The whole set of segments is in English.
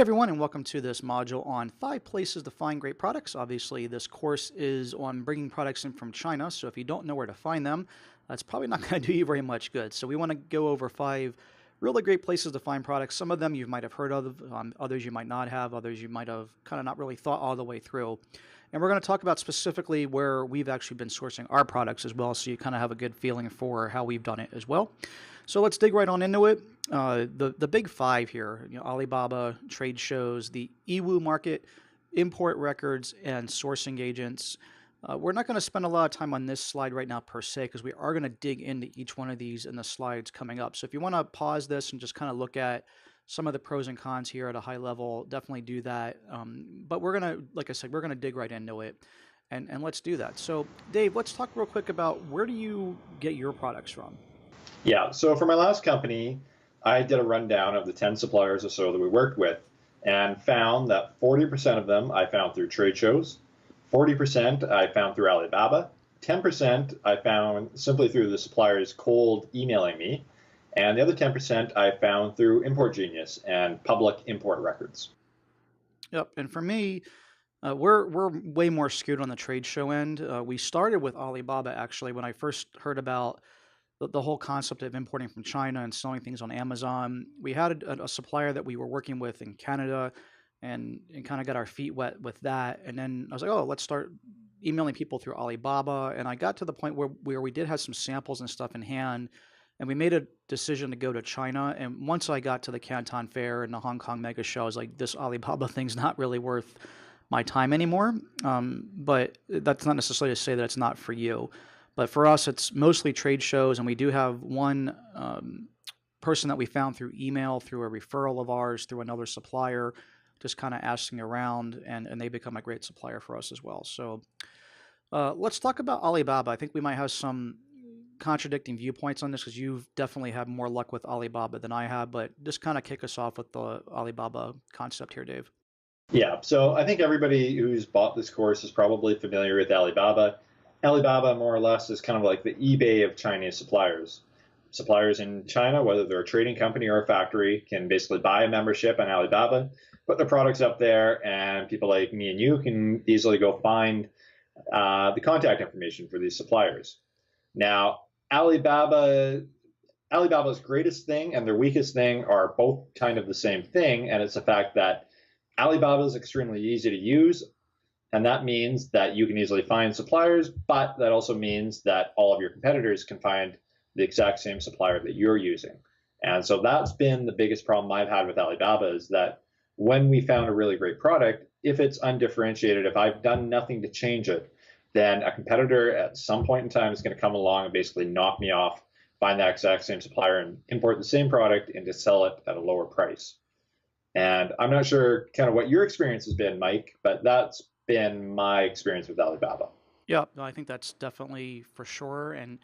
Everyone, and welcome to this module on 5 places to find great products. Obviously, this course is on bringing products in from China, so if you don't know where to find them, that's probably not going to do you very much good. So we want to go over 5 really great places to find products. Some of them you might have heard of, others you might not have, others you might have kind of not really thought all the way through. And we're going to talk about specifically where we've actually been sourcing our products as well, so you kind of have a good feeling for how we've done it as well. So let's dig right on into it. The big 5 here, Alibaba, trade shows, the eWoo market, import records, and sourcing agents. We're not going to spend a lot of time on this slide right now per se, because we are going to dig into each one of these in the slides coming up. So if you want to pause this and just kind of look at some of the pros and cons here at a high level, definitely do that. But we're going to, like I said, we're going to dig right into it. And let's do that. So Dave, let's talk real quick about where do you get your products from? Yeah, so for my last company, I did a rundown of the 10 suppliers or so that we worked with and found that 40% of them I found through trade shows, 40% I found through Alibaba, 10% I found simply through the suppliers cold emailing me, and the other 10% I found through Import Genius and public import records. Yep, and for me, we're way more skewed on the trade show end. We started with Alibaba actually when I first heard about the whole concept of importing from China and selling things on Amazon. We had a supplier that we were working with in Canada and kind of got our feet wet with that. And then I was like, oh, let's start emailing people through Alibaba. And I got to the point where we did have some samples and stuff in hand. And we made a decision to go to China. And once I got to the Canton Fair and the Hong Kong Mega Show, I was like, this Alibaba thing's not really worth my time anymore. But that's not necessarily to say that it's not for you. But for us, it's mostly trade shows, and we do have one person that we found through email, through a referral of ours, through another supplier, just kind of asking around, and they become a great supplier for us as well. So let's talk about Alibaba. I think we might have some contradicting viewpoints on this because you've definitely had more luck with Alibaba than I have, but just kind of kick us off with the Alibaba concept here, Dave. Yeah, so I think everybody who's bought this course is probably familiar with Alibaba. Alibaba, more or less, is kind of like the eBay of Chinese suppliers. Suppliers in China, whether they're a trading company or a factory, can basically buy a membership on Alibaba, put their products up there, and people like me and you can easily go find the contact information for these suppliers. Now, Alibaba's greatest thing and their weakest thing are both kind of the same thing, and it's the fact that Alibaba is extremely easy to use. And that means that you can easily find suppliers, but that also means that all of your competitors can find the exact same supplier that you're using. And so that's been the biggest problem I've had with Alibaba is that when we found a really great product, if it's undifferentiated, if I've done nothing to change it, then a competitor at some point in time is going to come along and basically knock me off, find that exact same supplier and import the same product and to sell it at a lower price. And I'm not sure kind of what your experience has been, Mike, but that's been my experience with Alibaba. Yeah, no, I think that's definitely for sure. And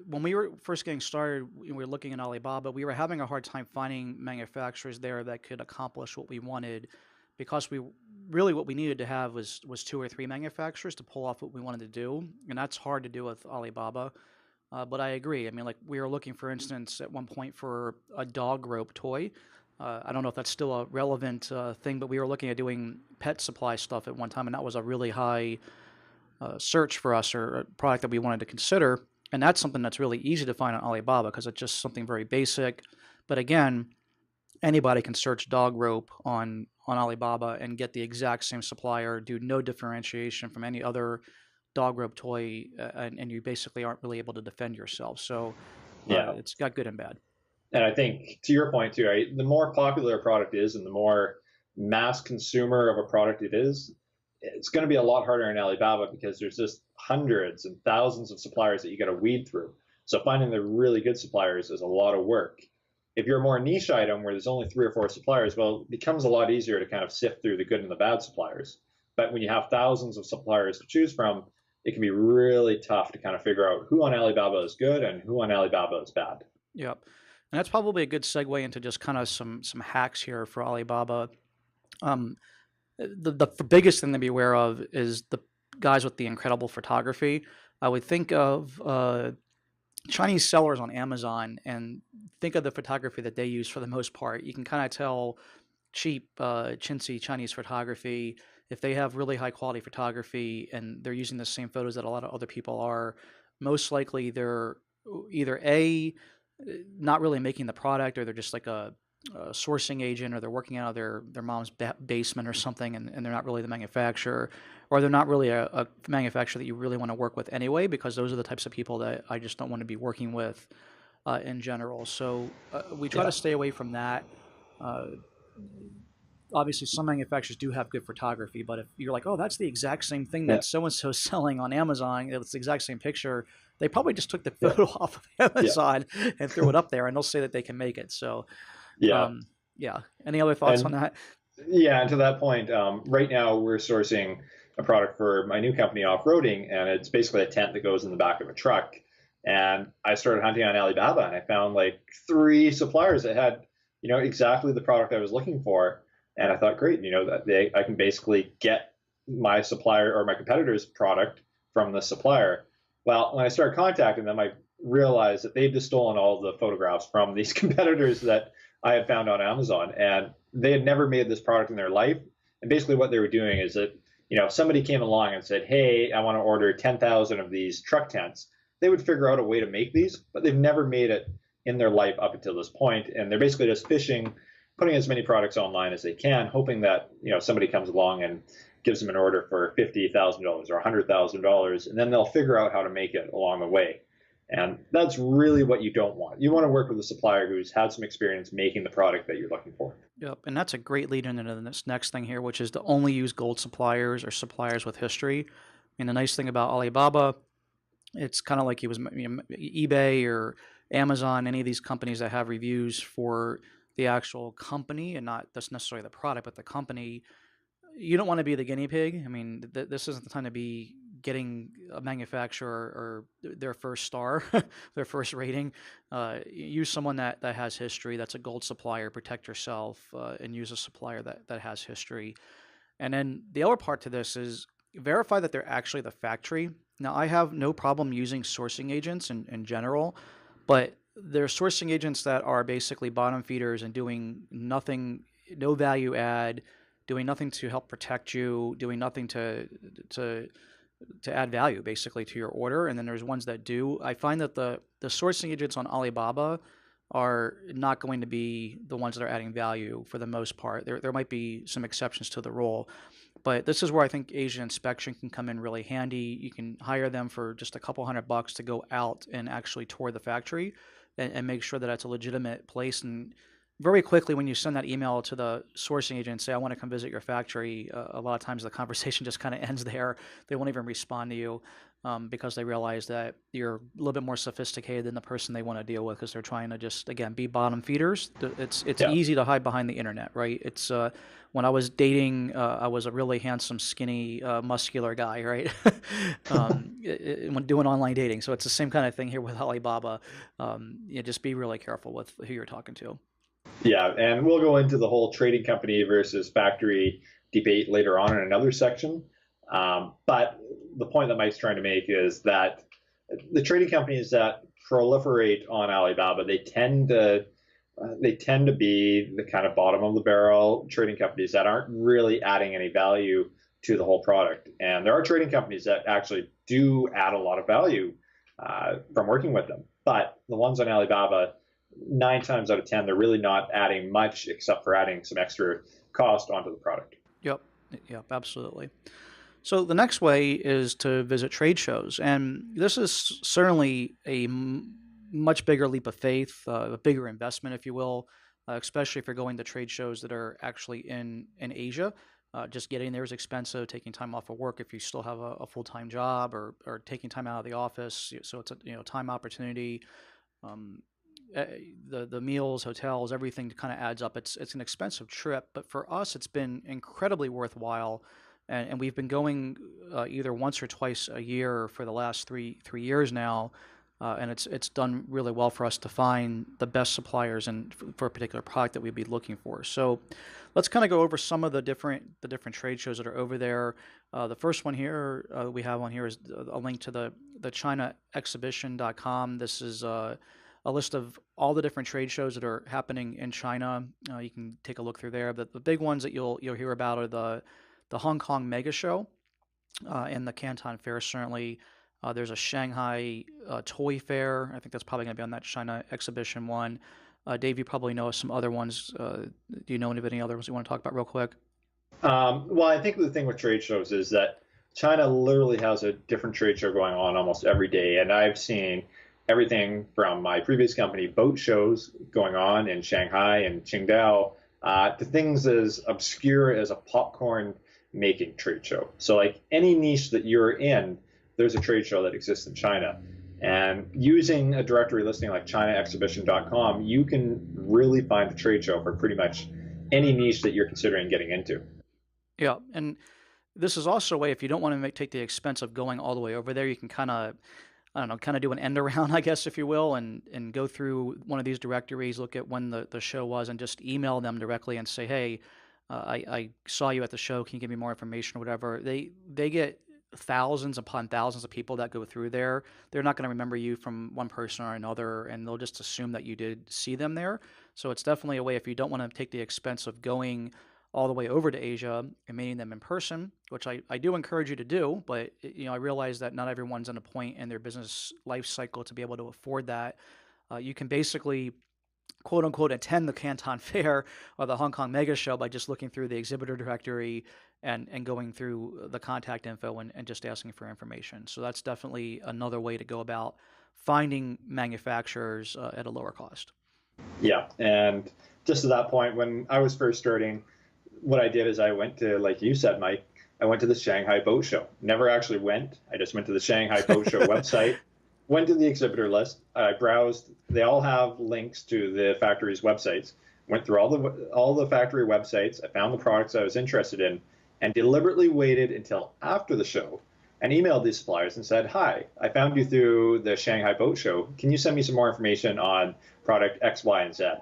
when we were first getting started, we were looking at Alibaba. We were having a hard time finding manufacturers there that could accomplish what we wanted, because what we needed to have was 2 or 3 manufacturers to pull off what we wanted to do, and that's hard to do with Alibaba. But I agree. I mean, like we were looking, for instance, at one point for a dog rope toy. I don't know if that's still a relevant thing, but we were looking at doing pet supply stuff at one time, and that was a really high search for us, or a product that we wanted to consider. And that's something that's really easy to find on Alibaba because it's just something very basic. But again, anybody can search dog rope on Alibaba and get the exact same supplier, do no differentiation from any other dog rope toy, and you basically aren't really able to defend yourself. So Yeah. it's got good and bad. And I think to your point too, right, the more popular a product is and the more mass consumer of a product it is, it's going to be a lot harder in Alibaba because there's just hundreds and thousands of suppliers that you got to weed through. So finding the really good suppliers is a lot of work. If you're a more niche item where there's only 3 or 4 suppliers, well, it becomes a lot easier to kind of sift through the good and the bad suppliers. But when you have thousands of suppliers to choose from, it can be really tough to kind of figure out who on Alibaba is good and who on Alibaba is bad. Yep. And that's probably a good segue into just kind of some hacks here for Alibaba. The biggest thing to be aware of is the guys with the incredible photography. I would think of Chinese sellers on Amazon and think of the photography that they use for the most part. You can kind of tell cheap, chintzy Chinese photography, if they have really high quality photography and they're using the same photos that a lot of other people are, most likely they're either not really making the product, or they're just like a sourcing agent, or they're working out of their mom's basement or something, and they're not really the manufacturer, or they're not really a manufacturer that you really want to work with anyway, because those are the types of people that I just don't want to be working with in general. So we try to Yeah. stay away from that. Uh, Obviously, some manufacturers do have good photography, but if you're like, oh, that's the exact same thing Yeah. that so and so is selling on Amazon, it's the exact same picture, they probably just took the Yeah. photo off of Yeah. Amazon and threw it up there, and they'll say that they can make it. So, Yeah. um, yeah. Any other thoughts on And that? yeah, and to that point, right now we're sourcing a product for my new company, off-roading, and it's basically a tent that goes in the back of a truck. And I started hunting on Alibaba, and I found like three suppliers that had, exactly the product I was looking for. And I thought, great, that I can basically get my supplier or my competitor's product from the supplier. Well, when I started contacting them, I realized that they've just stolen all the photographs from these competitors that I had found on Amazon, and they had never made this product in their life. And basically, what they were doing is that, if somebody came along and said, "Hey, I want to order 10,000 of these truck tents," they would figure out a way to make these, but they've never made it in their life up until this point, and they're basically just fishing, putting as many products online as they can, hoping that somebody comes along and gives them an order for $50,000 or $100,000, and then they'll figure out how to make it along the way. And that's really what you don't want. You want to work with a supplier who's had some experience making the product that you're looking for. Yep, and that's a great lead into this next thing here, which is to only use gold suppliers or suppliers with history. And the nice thing about Alibaba, it's kind of like he was, eBay or Amazon, any of these companies that have reviews for the actual company and not just necessarily the product, but the company. You don't want to be the guinea pig. I mean, this isn't the time to be getting a manufacturer or their first star, their first rating. Use someone that has history, that's a gold supplier, protect yourself, and use a supplier that has history. And then the other part to this is verify that they're actually the factory. Now, I have no problem using sourcing agents in general, but they're sourcing agents that are basically bottom feeders and doing nothing, no value add, doing nothing to help protect you, doing nothing to to add value basically to your order. And then there's ones that do. I find that the sourcing agents on Alibaba are not going to be the ones that are adding value for the most part. There might be some exceptions to the rule, but this is where I think Asian inspection can come in really handy. You can hire them for just a couple $100 to go out and actually tour the factory and make sure that it's a legitimate place. And very quickly, when you send that email to the sourcing agent and say, I want to come visit your factory, a lot of times the conversation just kind of ends there. They won't even respond to you because they realize that you're a little bit more sophisticated than the person they want to deal with, because they're trying to just, again, be bottom feeders. It's Yeah. easy to hide behind the internet, right? It's when I was dating, I was a really handsome, skinny, muscular guy, right? When doing online dating. So it's the same kind of thing here with Alibaba. Just be really careful with who you're talking to. Yeah, and we'll go into the whole trading company versus factory debate later on in another section. But the point that Mike's trying to make is that the trading companies that proliferate on Alibaba, they tend to be the kind of bottom of the barrel trading companies that aren't really adding any value to the whole product. And there are trading companies that actually do add a lot of value from working with them. But the ones on Alibaba, 9 times out of 10, they're really not adding much except for adding some extra cost onto the product. Yep. Yep. Absolutely. So the next way is to visit trade shows, and this is certainly a much bigger leap of faith, a bigger investment, if you will, especially if you're going to trade shows that are actually in Asia. Just getting there is expensive. Taking time off of work if you still have a full time job, or taking time out of the office, so it's a time opportunity. Um, the meals, hotels, everything kind of adds up. It's an expensive trip, but for us, it's been incredibly worthwhile, and we've been going either once or twice a year for the last three years now, and it's done really well for us to find the best suppliers and for a particular product that we'd be looking for. So, let's kind of go over some of the different trade shows that are over there. The first one here we have on here is a link to the ChinaExhibition.com. This is a list of all the different trade shows that are happening in China. You can take a look through there. But the big ones that you'll hear about are the Hong Kong Mega Show and the Canton Fair. Certainly, there's a Shanghai Toy Fair. I think that's probably going to be on that China exhibition one. Dave, you probably know some other ones. Do you know any of any others you want to talk about real quick? Well, I think the thing with trade shows is that China literally has a different trade show going on almost every day. And I've seen everything from my previous company, boat shows going on in Shanghai and Qingdao, to things as obscure as a popcorn making trade show. So, like any niche that you're in, there's a trade show that exists in China. And using a directory listing like ChinaExhibition.com, you can really find a trade show for pretty much any niche that you're considering getting into. Yeah, and this is also a way if you don't want to take the expense of going all the way over there, you can kind of I don't know, kind of do an end around, I guess, if you will, and go through one of these directories, look at when the show was, and just email them directly and say, hey, I saw you at the show. Can you give me more information or whatever? They get thousands upon thousands of people that go through there. They're not going to remember you from one person or another, and they'll just assume that you did see them there. So it's definitely a way if you don't want to take the expense of going all the way over to Asia and meeting them in person, which I do encourage you to do, but I realize that not everyone's in a point in their business life cycle to be able to afford that. You can basically quote unquote attend the Canton Fair or the Hong Kong Mega Show by just looking through the exhibitor directory and going through the contact info and just asking for information. So that's definitely another way to go about finding manufacturers at a lower cost. Yeah, and just to that point, when I was first starting, what I did is I went to, like you said, Mike, I went to the Shanghai Boat Show. Never actually went. I just went to the Shanghai Boat Show website, went to the exhibitor list. I browsed. They all have links to the factory's websites. Went through all the factory websites. I found the products I was interested in, and deliberately waited until after the show and emailed these suppliers and said, "Hi, I found you through the Shanghai Boat Show. Can you send me some more information on product X, Y, and Z?"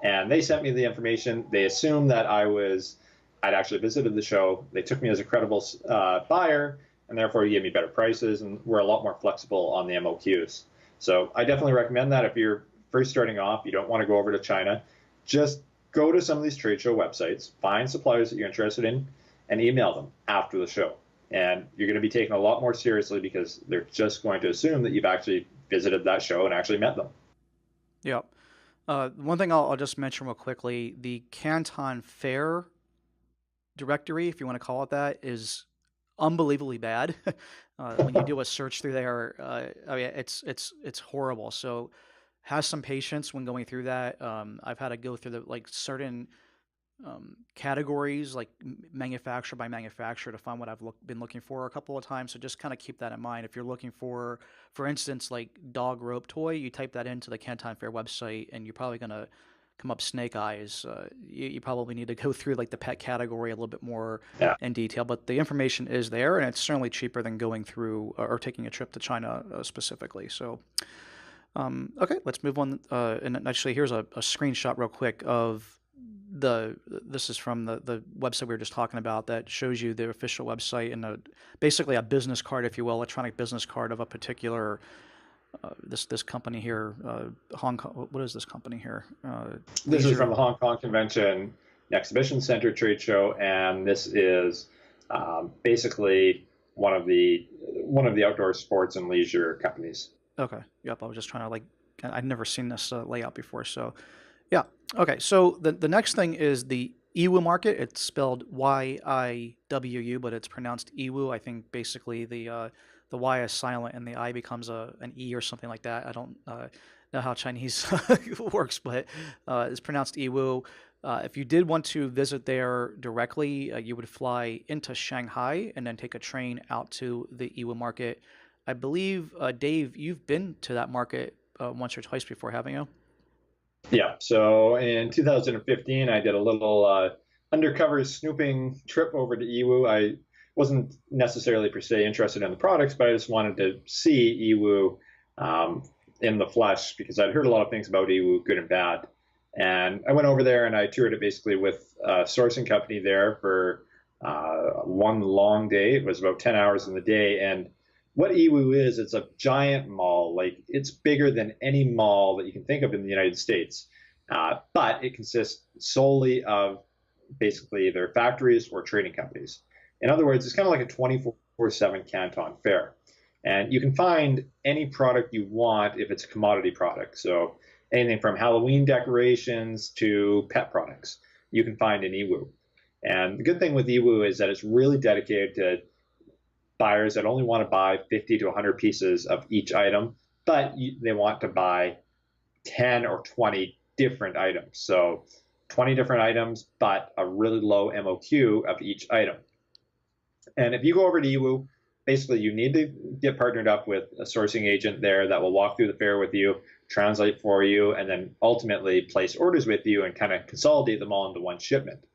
And they sent me the information. They assumed that I'd actually visited the show. They took me as a credible buyer, and therefore gave me better prices and were a lot more flexible on the MOQs. So I definitely recommend that if you're first starting off, you don't want to go over to China, just go to some of these trade show websites, find suppliers that you're interested in, and email them after the show. And you're going to be taken a lot more seriously because they're just going to assume that you've actually visited that show and actually met them. Yeah. One thing I'll just mention real quickly, the Canton Fair directory, if you want to call it that, is unbelievably bad. When you do a search through there, I mean, it's horrible. So have some patience when going through that. I've had to go through the certain categories, like manufacturer by manufacturer, to find what I've been looking for a couple of times. So just kind of keep that in mind. If you're looking for instance, like dog rope toy, you type that into the Canton Fair website, and you're probably gonna come up snake eyes. You probably need to go through like the pet category a little bit more Yeah. in detail, but the information is there, and it's certainly cheaper than going through or taking a trip to China specifically. So, okay, let's move on. And actually, here's a screenshot real quick of this is from the website we were just talking about that shows you the official website and basically a business card, if you will, electronic business card of a particular this company here, Hong Kong. What is this company here? This is from Leisure. the Hong Kong Convention Exhibition Center trade show, and this is basically one of the outdoor sports and leisure companies. Okay. Yep. I was just trying to I'd never seen this layout before. So, yeah. Okay. So the next thing is the Iwu market. It's spelled YIWU, but it's pronounced Iwu. I think basically the Y is silent and the I becomes an E or something like that. I don't know how Chinese works, but it's pronounced Iwu. If you did want to visit there directly, you would fly into Shanghai and then take a train out to the Iwu market. I believe, Dave, you've been to that market once or twice before, haven't you? Yeah. So in 2015, I did a little undercover snooping trip over to Iwu. I wasn't necessarily per se interested in the products, but I just wanted to see Iwu in the flesh because I'd heard a lot of things about Iwu, good and bad. And I went over there and I toured it basically with a sourcing company there for one long day. It was about 10 hours in the day. And what Iwu is, it's a giant mall. Like it's bigger than any mall that you can think of in the United States, but it consists solely of basically either factories or trading companies. In other words, it's kind of like a 24/7 Canton Fair. And you can find any product you want if it's a commodity product. So anything from Halloween decorations to pet products, you can find in Iwu. And the good thing with Iwu is that it's really dedicated to buyers that only want to buy 50 to 100 pieces of each item, but they want to buy 10 or 20 different items. So 20 different items, but a really low MOQ of each item. And if you go over to Iwu, basically you need to get partnered up with a sourcing agent there that will walk through the fair with you, translate for you, and then ultimately place orders with you and kind of consolidate them all into one shipment.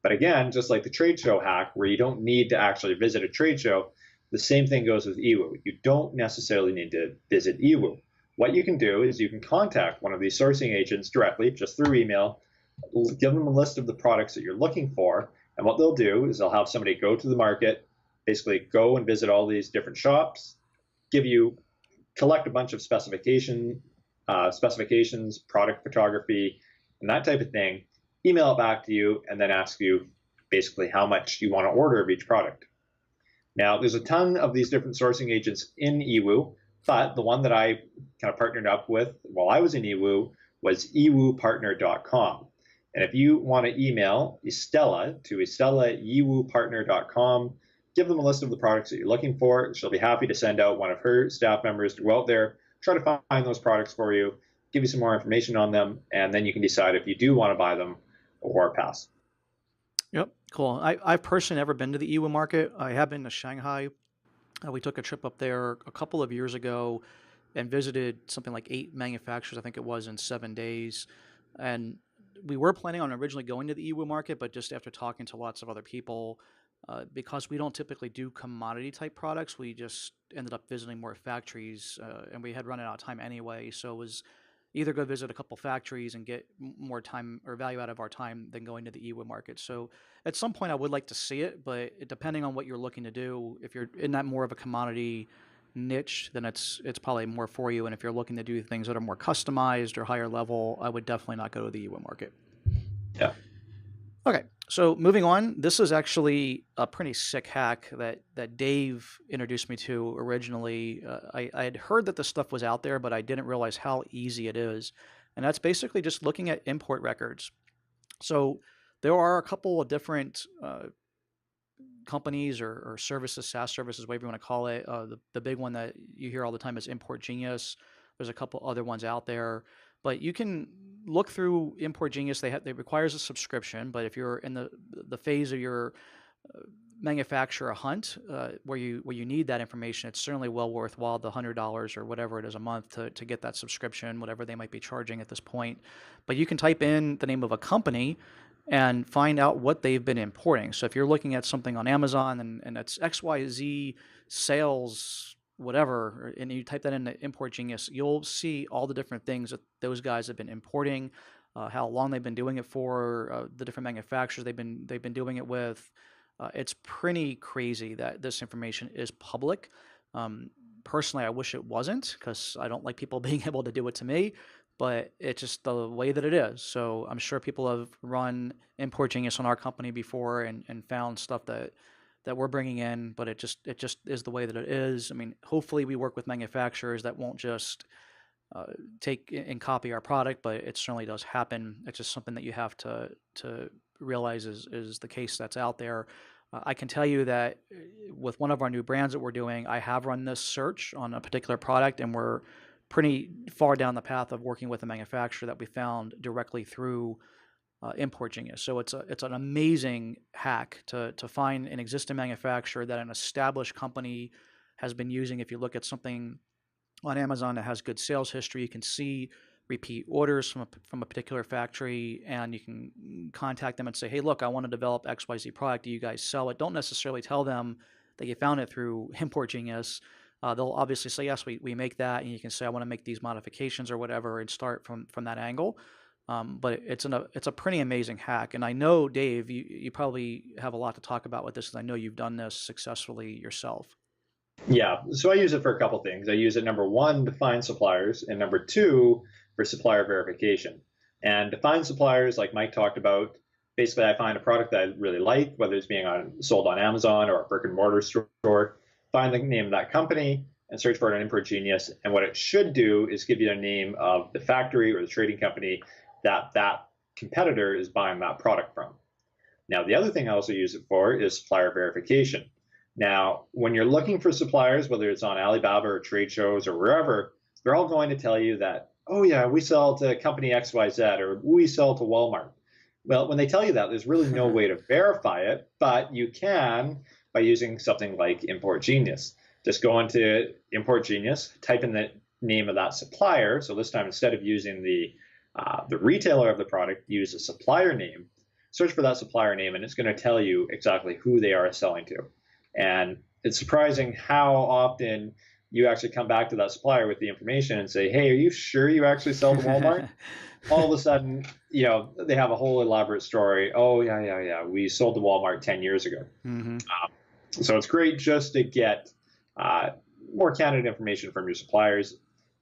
But again, just like the trade show hack, where you don't need to actually visit a trade show, the same thing goes with Iwu. You don't necessarily need to visit Iwu. What you can do is you can contact one of these sourcing agents directly, just through email, give them a list of the products that you're looking for, and what they'll do is they'll have somebody go to the market, basically go and visit all these different shops, collect a bunch of specifications, product photography, and that type of thing, email it back to you, and then ask you basically how much you want to order of each product. Now, there's a ton of these different sourcing agents in Iwu, but the one that I kind of partnered up with while I was in Iwu was ewupartner.com. And if you want to email Estella to estella@ewupartner.com, give them a list of the products that you're looking for. She'll be happy to send out one of her staff members to go out there, try to find those products for you, give you some more information on them, and then you can decide if you do want to buy them or pass. Yep, cool. I've personally never been to the Iwa market. I have been to Shanghai. We took a trip up there a couple of years ago and visited something like 8 manufacturers, I think it was, in 7 days. And we were planning on originally going to the Iwa market, but just after talking to lots of other people, because we don't typically do commodity type products, we just ended up visiting more factories, and we had run out of time anyway. So it was either go visit a couple factories and get more time or value out of our time than going to the Iwa market. So at some point, I would like to see it, but depending on what you're looking to do, if you're in that more of a commodity niche, then it's probably more for you. And if you're looking to do things that are more customized or higher level, I would definitely not go to the Iwa market. Yeah. Okay, so moving on, this is actually a pretty sick hack that Dave introduced me to originally. I had heard that this stuff was out there, but I didn't realize how easy it is. And that's basically just looking at import records. So there are a couple of different companies or services, SaaS services, whatever you want to call it. The big one that you hear all the time is Import Genius. There's a couple other ones out there, but you can look through Import Genius. They requires a subscription, but if you're in the phase of your manufacturer hunt where you need that information, it's certainly well worthwhile the $100 or whatever it is a month to get that subscription, whatever they might be charging at this point. But you can type in the name of a company and find out what they've been importing. So if you're looking at something on Amazon and it's XYZ sales, whatever, and you type that into Import Genius, you'll see all the different things that those guys have been importing, how long they've been doing it for, the different manufacturers they've been doing it with. It's pretty crazy that this information is public. Personally, I wish it wasn't because I don't like people being able to do it to me, but it's just the way that it is. So I'm sure people have run Import Genius on our company before and found stuff that we're bringing in, but it just is the way that it is. I mean, hopefully we work with manufacturers that won't just take and copy our product, but it certainly does happen. It's just something that you have to realize is the case that's out there. I can tell you that with one of our new brands that we're doing, I have run this search on a particular product, and we're pretty far down the path of working with a manufacturer that we found directly through Import Genius. So it's an amazing hack to find an existing manufacturer that an established company has been using. If you look at something on Amazon that has good sales history, you can see repeat orders from a particular factory, and you can contact them and say, hey, look, I want to develop XYZ product. Do you guys sell it? Don't necessarily tell them that you found it through Import Genius. They'll obviously say, yes, we make that, and you can say, I want to make these modifications or whatever, and start from that angle. But it's a pretty amazing hack. And I know, Dave, you probably have a lot to talk about with this because I know you've done this successfully yourself. Yeah, so I use it for a couple things. I use it number one to find suppliers, and number two for supplier verification. And to find suppliers, like Mike talked about, basically I find a product that I really like, whether it's being sold on Amazon or a brick and mortar store, find the name of that company and search for it on Import Genius. And what it should do is give you the name of the factory or the trading company that that competitor is buying that product from. Now, the other thing I also use it for is supplier verification. Now, when you're looking for suppliers, whether it's on Alibaba or trade shows or wherever, they're all going to tell you that, oh, yeah, we sell to company XYZ or we sell to Walmart. Well, when they tell you that, there's really no way to verify it, but you can by using something like Import Genius. Just go into Import Genius, type in the name of that supplier. So this time, instead of using the retailer of the product, use a supplier name, search for that supplier name, and it's going to tell you exactly who they are selling to. And it's surprising how often you actually come back to that supplier with the information and say, hey, are you sure you actually sell to Walmart? All of a sudden, they have a whole elaborate story. Oh, yeah, yeah, yeah. We sold to Walmart 10 years ago. Hmm. So it's great just to get uh, more candid information from your suppliers.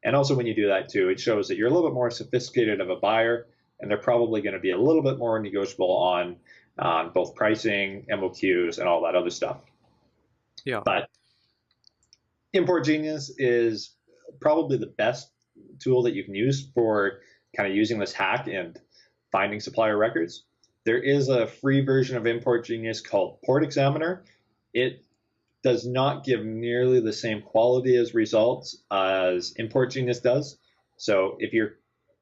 And also, when you do that too, it shows that you're a little bit more sophisticated of a buyer, and they're probably going to be a little bit more negotiable on both pricing, MOQs, and all that other stuff. Yeah. But Import Genius is probably the best tool that you can use for kind of using this hack and finding supplier records. There is a free version of Import Genius called Port Examiner. It does not give nearly the same quality as results as Import Genius does. So if you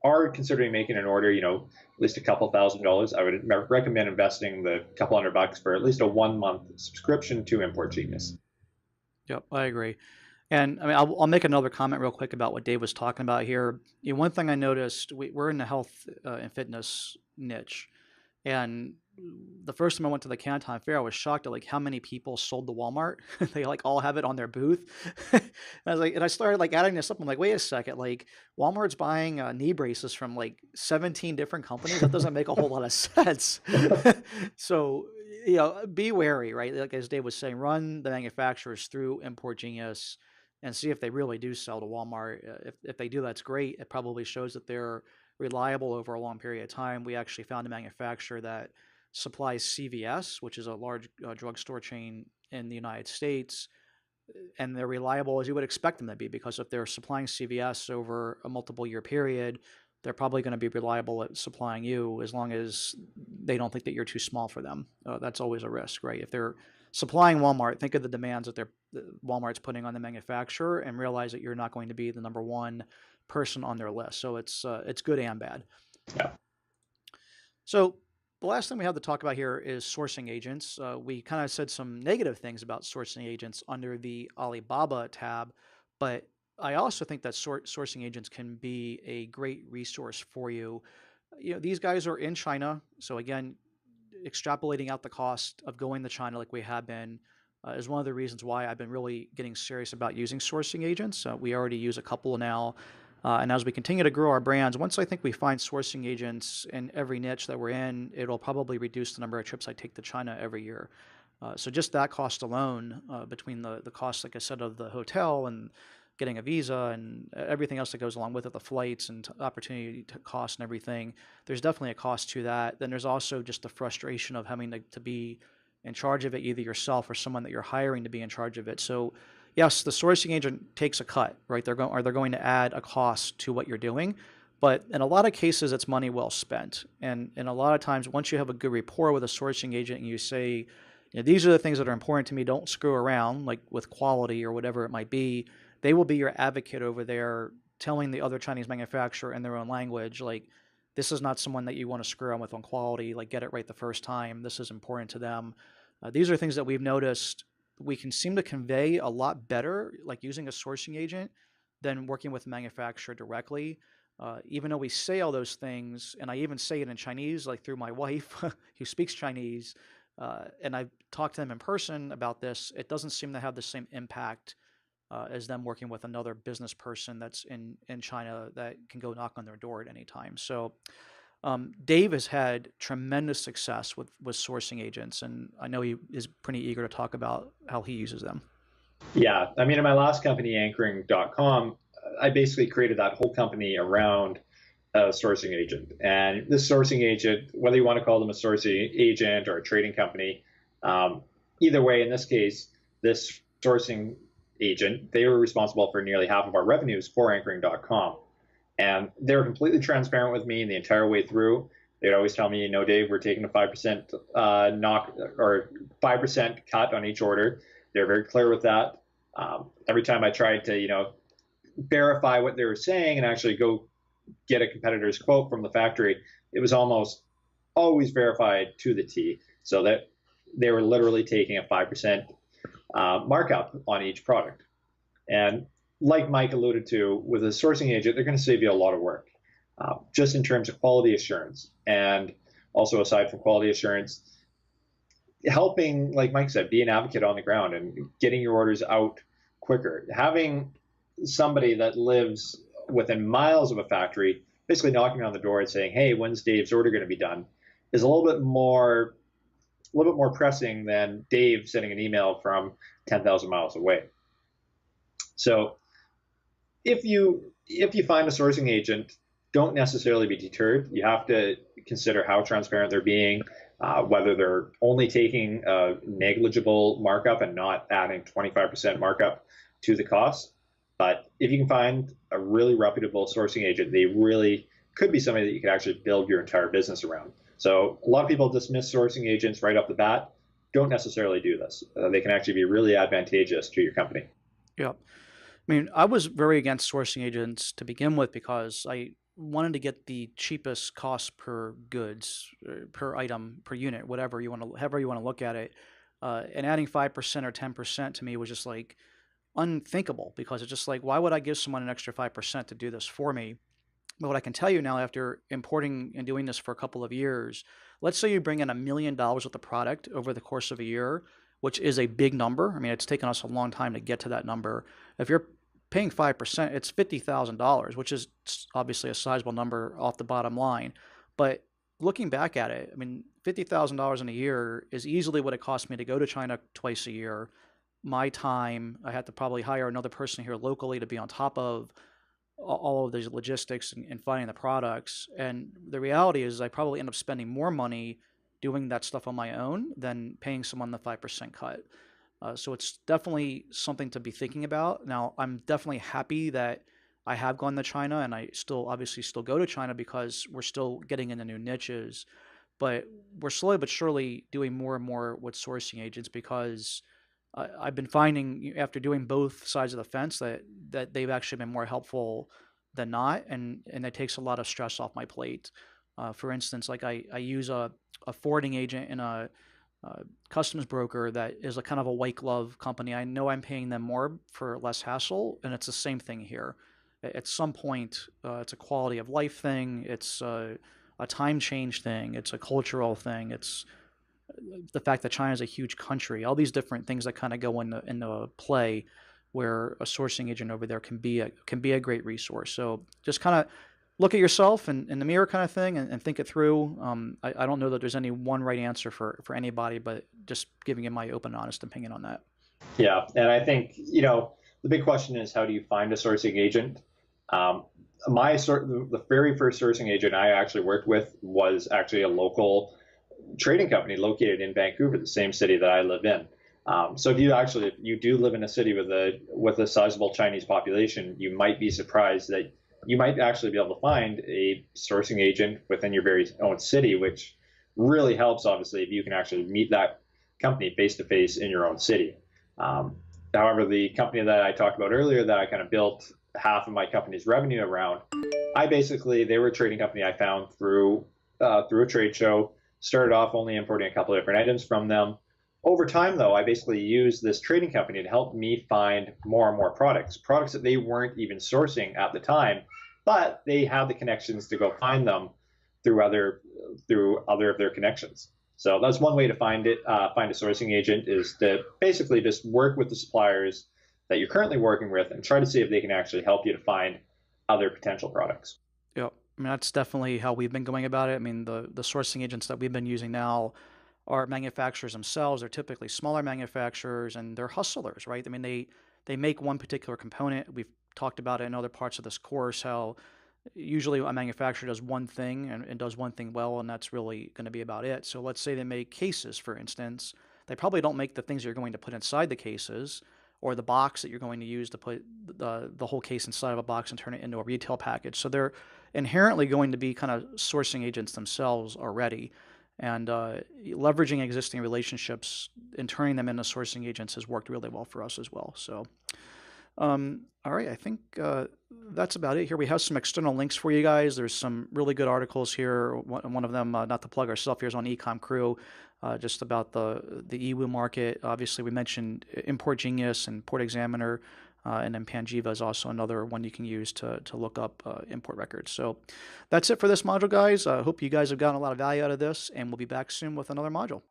are considering making an order, at least a couple $1,000s, I would recommend investing the couple $100 for at least a 1 month subscription to Import Genius. Yep, I agree. And I mean, I'll make another comment real quick about what Dave was talking about here. One thing I noticed, we're in the health and fitness niche, and the first time I went to the Canton Fair, I was shocked at like how many people sold to Walmart. They like all have it on their booth. And I was like, and I started like adding this up. I'm like, wait a second, like Walmart's buying knee braces from like 17 different companies. That doesn't make a whole lot of sense. So be wary, right? Like as Dave was saying, run the manufacturers through Import Genius and see if they really do sell to Walmart. If they do, that's great. It probably shows that they're reliable over a long period of time. We actually found a manufacturer that supplies CVS, which is a large drugstore chain in the United States, and they're reliable as you would expect them to be, because if they're supplying CVS over a multiple year period, they're probably going to be reliable at supplying you as long as they don't think that you're too small for them. That's always a risk, right? If they're supplying Walmart, think of the demands that Walmart's putting on the manufacturer, and realize that you're not going to be the number one person on their list. So it's good and bad. Yeah. So the last thing we have to talk about here is sourcing agents. We kind of said some negative things about sourcing agents under the Alibaba tab, but I also think that sourcing agents can be a great resource for you. These guys are in China, so again, extrapolating out the cost of going to China like we have been is one of the reasons why I've been really getting serious about using sourcing agents. We already use a couple now. And as we continue to grow our brands, once I think we find sourcing agents in every niche that we're in, it'll probably reduce the number of trips I take to China every year. So just that cost alone, between the cost, like I said, of the hotel and getting a visa and everything else that goes along with it, the flights and opportunity to cost and everything, there's definitely a cost to that. Then there's also just the frustration of having to be in charge of it, either yourself or someone that you're hiring to be in charge of it. So yes, the sourcing agent takes a cut, right? They're going to add a cost to what you're doing, but in a lot of cases, it's money well spent. And a lot of times, once you have a good rapport with a sourcing agent and you say, these are the things that are important to me, don't screw around, like with quality or whatever it might be, they will be your advocate over there, telling the other Chinese manufacturer in their own language, like, this is not someone that you want to screw around with on quality, like get it right the first time. This is important to them. These are things that we've noticed we can seem to convey a lot better, like using a sourcing agent, than working with a manufacturer directly. Even though we say all those things, and I even say it in Chinese, like through my wife who speaks Chinese, and I've talked to them in person about this, it doesn't seem to have the same impact as them working with another business person that's in China that can go knock on their door at any time. So Dave has had tremendous success with sourcing agents, and I know he is pretty eager to talk about how he uses them. Yeah, I mean, in my last company, anchoring.com, I basically created that whole company around a sourcing agent. And this sourcing agent, whether you want to call them a sourcing agent or a trading company, um, either way, in this case, this sourcing agent, they were responsible for nearly half of our revenues for anchoring.com. And they were completely transparent with me the entire way through. They'd always tell me, Dave, we're taking a 5% knock or 5% cut on each order. They're very clear with that. Every time I tried to, verify what they were saying and actually go get a competitor's quote from the factory, it was almost always verified to the T. So that they were literally taking a 5% markup on each product. And like Mike alluded to, with a sourcing agent, they're going to save you a lot of work, just in terms of quality assurance. And also, aside from quality assurance, helping, like Mike said, be an advocate on the ground and getting your orders out quicker. Having somebody that lives within miles of a factory, basically knocking on the door and saying, "Hey, when's Dave's order going to be done?" is a little bit more pressing than Dave sending an email from 10,000 miles away. So if you find a sourcing agent, don't necessarily be deterred. You have to consider how transparent they're being, whether they're only taking a negligible markup and not adding 25% markup to the cost. But if you can find a really reputable sourcing agent, they really could be somebody that you could actually build your entire business around. So a lot of people dismiss sourcing agents right off the bat. Don't necessarily do this. They can actually be really advantageous to your company. Yep. I mean, I was very against sourcing agents to begin with because I wanted to get the cheapest cost per goods, per item, per unit, whatever you want to, however you want to look at it. And adding 5% or 10% to me was just like unthinkable because it's just like, why would I give someone an extra 5% to do this for me? But what I can tell you now, after importing and doing this for a couple of years, let's say you bring in $1 million worth of product over the course of a year, which is a big number. I mean, it's taken us a long time to get to that number. If you're paying 5%, it's $50,000, which is obviously a sizable number off the bottom line. But looking back at it, I mean, $50,000 in a year is easily what it cost me to go to China twice a year. My time, I had to probably hire another person here locally to be on top of all of these logistics and finding the products. And the reality is, I probably end up spending more money doing that stuff on my own than paying someone the 5% cut. So it's definitely something to be thinking about. Now, I'm definitely happy that I have gone to China, and I still obviously still go to China because we're still getting into new niches. But we're slowly but surely doing more and more with sourcing agents because I've been finding after doing both sides of the fence that they've actually been more helpful than not, and it takes a lot of stress off my plate. For instance, like I use a forwarding agent in a customs broker that is a kind of a white glove company. I know I'm paying them more for less hassle, and it's the same thing here. At some point, it's a quality of life thing. It's a time change thing. It's a cultural thing. It's the fact that China is a huge country, all these different things that kind of go into play, where a sourcing agent over there can be a great resource. So just kind of look at yourself in the mirror, kind of thing, and think it through. I don't know that there's any one right answer for anybody, but just giving you my open, honest opinion on that. Yeah, and I think the big question is how do you find a sourcing agent? Um, the very first sourcing agent I actually worked with was actually a local trading company located in Vancouver, the same city that I live in. So if you do live in a city with a sizable Chinese population, you might be surprised that you might actually be able to find a sourcing agent within your very own city, which really helps, obviously, if you can actually meet that company face to face in your own city. Um, However, the company that I talked about earlier that I kind of built half of my company's revenue around, they were a trading company I found through a trade show. Started off only importing a couple of different items from them. Over time, though, I basically used this trading company to help me find more and more products that they weren't even sourcing at the time, but they had the connections to go find them through other of their connections. So that's one way to find a sourcing agent is to basically just work with the suppliers that you're currently working with and try to see if they can actually help you to find other potential products. Yeah, I mean that's definitely how we've been going about it. I mean the sourcing agents that we've been using now, are manufacturers themselves. They're typically smaller manufacturers and they're hustlers, right? I mean, they make one particular component. We've talked about it in other parts of this course how usually a manufacturer does one thing and does one thing well, and that's really going to be about it. So let's say they make cases, for instance. They probably don't make the things you're going to put inside the cases or the box that you're going to use to put the whole case inside of a box and turn it into a retail package. So they're inherently going to be kind of sourcing agents themselves already. And leveraging existing relationships and turning them into sourcing agents has worked really well for us as well. So all right, I think that's about it here. We have some external links for you guys. There's some really good articles here. One of them, not to plug ourselves here, is on Ecom Crew, just about the eWoo market. Obviously, we mentioned Import Genius and Port Examiner, and then Panjiva is also another one you can use to look up import records. So that's it for this module, guys. I hope you guys have gotten a lot of value out of this, and we'll be back soon with another module.